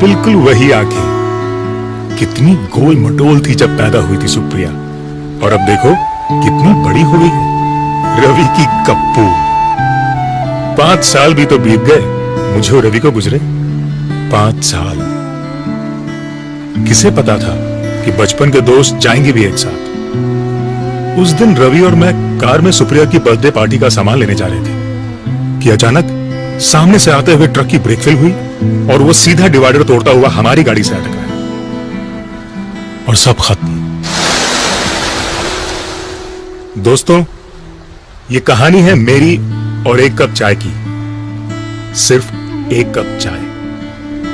बिल्कुल वही आंखें, कितनी गोल मटोल थी जब पैदा हुई थी सुप्रिया, और अब देखो कितनी बड़ी हो गई है। रवि की कप्पू। 5 साल भी तो बीत गए मुझे और रवि को गुजरे। 5 साल। किसे पता था कि बचपन के दोस्त जाएंगे भी एक साथ। उस दिन रवि और मैं कार में सुप्रिया की बर्थडे पार्टी का सामान लेने जा रहे थे कि अचानक सामने से आते हुए ट्रक की ब्रेक फेल हुई और वो सीधा डिवाइडर तोड़ता हुआ हमारी गाड़ी से टकराया और सब खत्म। दोस्तों, ये कहानी है मेरी और एक कप चाय की। सिर्फ एक कप चाय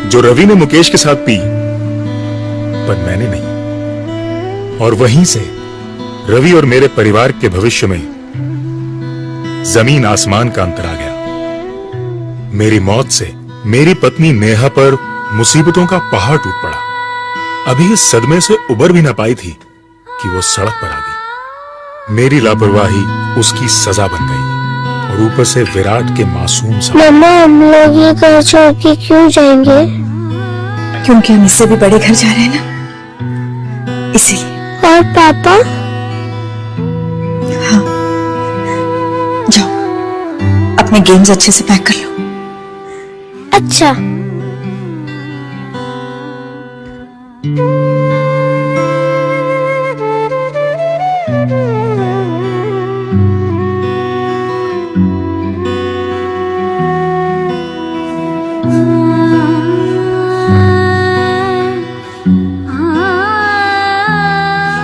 जो रवि ने मुकेश के साथ पी, पर मैंने नहीं। और वहीं से रवि और मेरे परिवार के भविष्य में जमीन आसमान का अंतर आ गया। मेरी मौत से मेरी पत्नी नेहा पर मुसीबतों का पहाड़ टूट पड़ा। अभी इस सदमे से उबर भी ना पाई थी कि वो सड़क पर आ गई। मेरी लापरवाही उसकी सजा बन गई और ऊपर से विराट के मासूम सा। मम्मा, हम लोग ये घर छोड़ के क्यों जाएंगे? क्योंकि हम इससे भी बड़े घर जा रहे हैं ना, इसीलिए। और पापा? हाँ, जाओ अपने गेम्स अच्छे से पैक कर लो। अच्छा।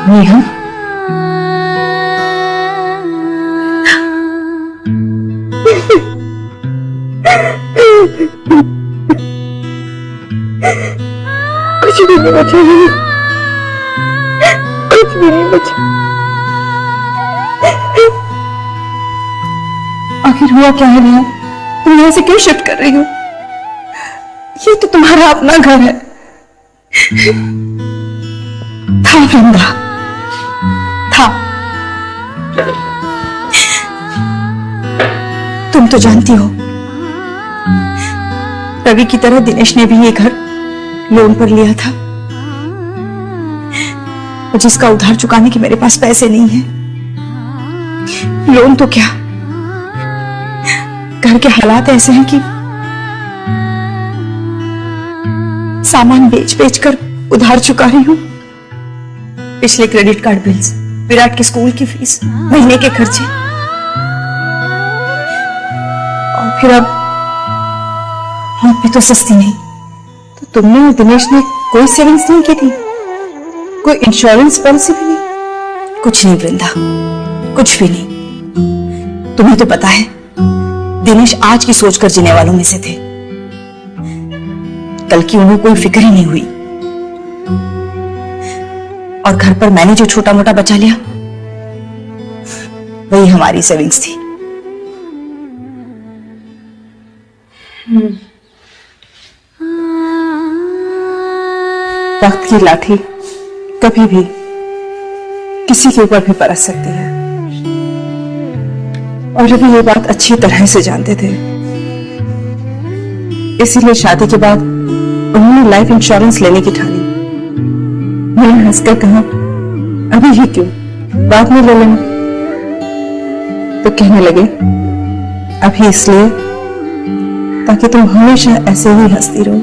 नेहा, कुछ भी नहीं बचा, कुछ भी नहीं बचा। आखिर हुआ क्या है नेहा? तुम यहाँ से क्यों शिफ्ट कर रही हो? ये तो तुम्हारा अपना घर है। था वृंदा, था। तुम तो जानती हो, रवि की तरह दिनेश ने भी ये घर लोन पर लिया था, जिसका उधार चुकाने के मेरे पास पैसे नहीं है। लोन तो क्या, घर के हालात ऐसे हैं कि सामान बेच बेच कर उधार चुका रही हूं। पिछले क्रेडिट कार्ड बिल्स, विराट के स्कूल की फीस, महीने के खर्चे, और फिर अब हम भी तो सस्ती नहीं। तो तुमने और दिनेश ने कोई सेविंग्स नहीं की थी? कोई इंश्योरेंस पॉलिसी भी नहीं? कुछ नहीं वृंदा, कुछ भी नहीं। तुम्हें तो पता है दिनेश आज की सोचकर जीने वालों में से थे। कल की उन्हें कोई फिक्र ही नहीं हुई। और घर पर मैंने जो छोटा मोटा बचा लिया, वही हमारी सेविंग्स थी। वक्त की लाठी कभी भी किसी के ऊपर भी बरस सकती है, और रवि ये बात अच्छी तरह से जानते थे। इसीलिए शादी के बाद उन्होंने लाइफ इंश्योरेंस लेने की ठानी। मैंने हंसकर कहा, अभी ही क्यों, बाद में ले लेना। तो कहने लगे, अभी इसलिए ताकि तुम हमेशा ऐसे ही हंसती रहो।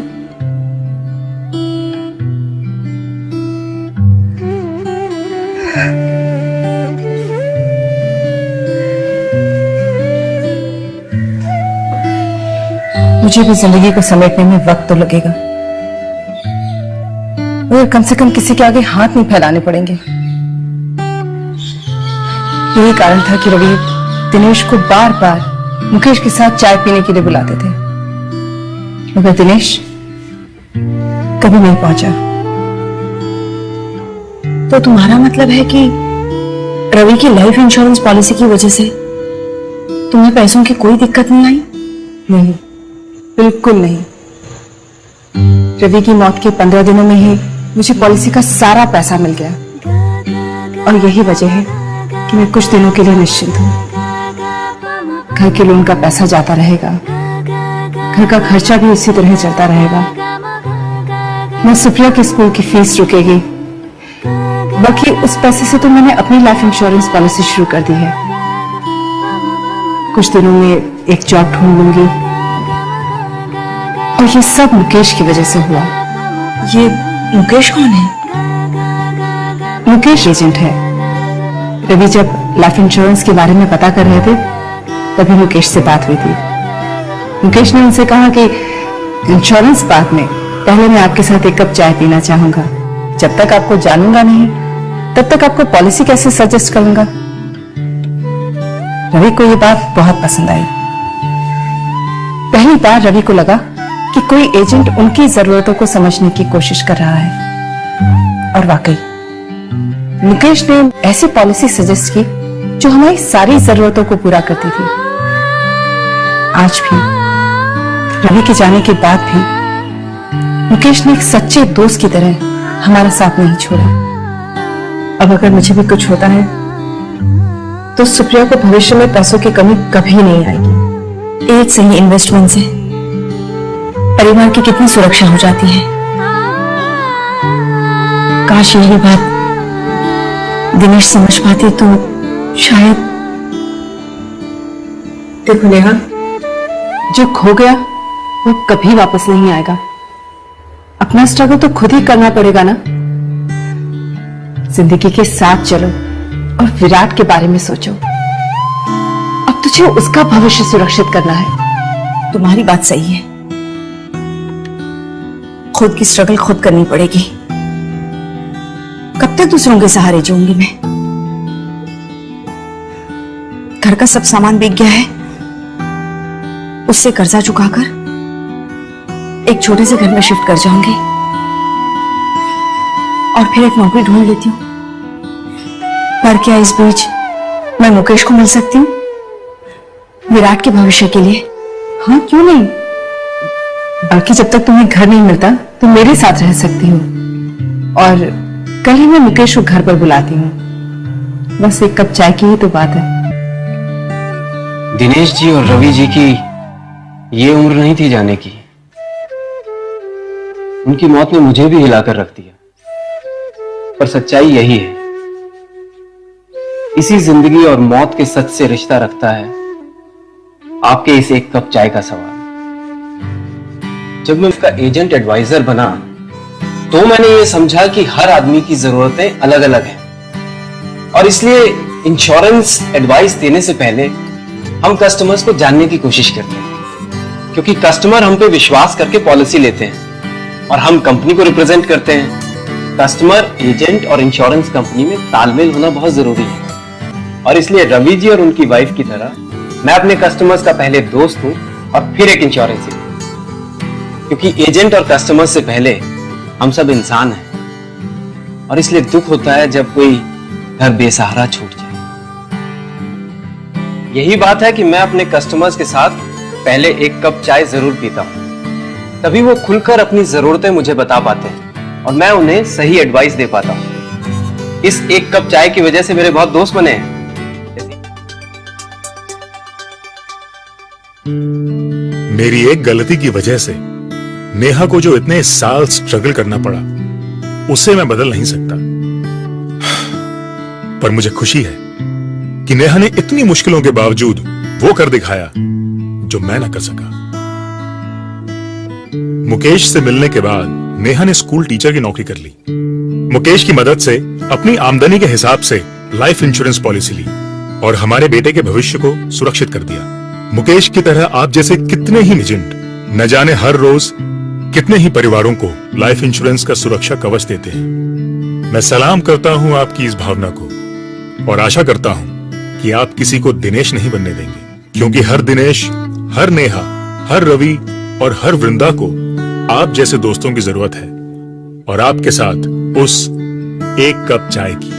मुझे भी जिंदगी को समेटने में वक्त तो लगेगा, मगर कम से कम किसी के आगे हाथ नहीं फैलाने पड़ेंगे। यही कारण था कि रवि दिनेश को बार बार मुकेश के साथ चाय पीने के लिए बुलाते थे, मगर दिनेश कभी नहीं पहुंचा। तो तुम्हारा मतलब है कि रवि की लाइफ इंश्योरेंस पॉलिसी की वजह से तुम्हें पैसों की कोई दिक्कत नहीं आई? नहीं, बिल्कुल नहीं। रवि की मौत के 15 दिनों में ही मुझे पॉलिसी का सारा पैसा मिल गया और यही वजह है कि मैं कुछ दिनों के लिए निश्चिंत हूँ। घर के लोन का पैसा जाता रहेगा, घर का खर्चा भी उसी तरह चलता रहेगा। मैं सुप्रिया के स्कूल की फीस रुकेगी, बाकी उस पैसे से तो मैंने अपनी लाइफ इंश्योरेंस पॉलिसी शुरू कर दी है। कुछ दिनों में एक जॉब ढूंढ लूंगी और ये सब मुकेश की वजह से हुआ। ये मुकेश कौन है? मुकेश एजेंट है। रवि जब लाइफ इंश्योरेंस के बारे में पता कर रहे थे तभी मुकेश से बात हुई थी। मुकेश ने उनसे कहा कि इंश्योरेंस बात में पहले मैं आपके साथ एक कप चाय पीना चाहूंगा। जब तक आपको जानूंगा नहीं तब तक आपको पॉलिसी कैसे सजेस्ट करूंगा। रवि को ये बात बहुत पसंद आई। पहली बार रवि को लगा कि कोई एजेंट उनकी जरूरतों को समझने की कोशिश कर रहा है। और वाकई मुकेश ने ऐसी पॉलिसी सजेस्ट की जो हमारी सारी जरूरतों को पूरा करती थी। आज भी रवि के जाने के बाद भी मुकेश ने एक सच्चे दोस्त की तरह हमारा साथ नहीं छोड़ा। अब अगर मुझे भी कुछ होता है तो सुप्रिया को भविष्य में पैसों की कमी कभी नहीं आएगी। एक सही इन्वेस्टमेंट से परिवार की कितनी सुरक्षा हो जाती है। काश यही बात दिनेश समझ पाते तो शायद। देखो नेहा, जो खो गया वो कभी वापस नहीं आएगा। अपना स्ट्रगल तो खुद ही करना पड़ेगा ना। जिंदगी के साथ चलो और विराट के बारे में सोचो। अब तुझे उसका भविष्य सुरक्षित करना है। तुम्हारी बात सही है, खुद की स्ट्रगल खुद करनी पड़ेगी। कब तक दूसरों के सहारे जीऊंगी मैं? घर का सब सामान बिक गया है, उससे कर्जा चुकाकर एक छोटे से घर में शिफ्ट कर जाऊंगी और फिर एक नौकरी ढूंढ लेती हूँ। पर क्या इस बीच मैं मुकेश को मिल सकती हूँ विराट के भविष्य के लिए? हाँ, क्यों नहीं। बाकी जब तक तुम्हें घर नहीं मिलता तो मेरे साथ रह सकती हो। और कल ही मैं मुकेश को घर पर बुलाती हूँ। बस एक कप चाय की ही तो बात है। दिनेश जी और रवि जी की ये उम्र नहीं थी जाने की। उनकी मौत ने मुझे भी हिलाकर रख दिया। पर सच्चाई यही है, इसी जिंदगी और मौत के सच से रिश्ता रखता है आपके इस एक कप चाय का सवाल। जब मैं उसका एजेंट एडवाइजर बना तो मैंने ये समझा कि हर आदमी की जरूरतें अलग अलग हैं और इसलिए इंश्योरेंस एडवाइस देने से पहले हम कस्टमर्स को जानने की कोशिश करते हैं, क्योंकि कस्टमर हम पे विश्वास करके पॉलिसी लेते हैं और हम कंपनी को रिप्रेजेंट करते हैं। कस्टमर, एजेंट और इंश्योरेंस कंपनी में तालमेल होना बहुत जरूरी है और इसलिए रवि जी और उनकी वाइफ की तरह मैं अपने कस्टमर्स का पहले दोस्त हूं और फिर एक इंश्योरेंस एजेंट, क्योंकि एजेंट और कस्टमर से पहले हम सब इंसान हैं और इसलिए दुख होता है जब कोई घर बेसहारा छूट जाए। यही बात है कि मैं अपने कस्टमर्स के साथ पहले एक कप चाय जरूर पीता हूं, तभी वो खुलकर अपनी जरूरतें मुझे बता पाते हैं और मैं उन्हें सही एडवाइस दे पाता हूं। इस एक कप चाय की वजह से मेरे बहुत दोस्त बने हैं। मेरी एक गलती की वजह से नेहा को जो इतने साल स्ट्रगल करना पड़ा उसे मैं बदल नहीं सकता, पर मुझे खुशी है कि नेहा ने इतनी मुश्किलों के बावजूद वो कर दिखाया जो मैं ना कर सका। मुकेश से मिलने के बाद नेहा ने स्कूल टीचर की नौकरी कर ली। मुकेश की मदद से अपनी आमदनी के हिसाब से लाइफ इंश्योरेंस पॉलिसी ली और हमारे बेटे के भविष्य को सुरक्षित कर दिया। मुकेश की तरह आप जैसे कितने ही एजेंट न जाने हर रोज कितने ही परिवारों को लाइफ इंश्योरेंस का सुरक्षा कवच देते हैं। मैं सलाम करता हूं आपकी इस भावना को और आशा करता हूं कि आप किसी को दिनेश नहीं बनने देंगे, क्योंकि हर दिनेश, हर नेहा, हर रवि और हर वृंदा को आप जैसे दोस्तों की जरूरत है और आपके साथ उस एक कप चाय की।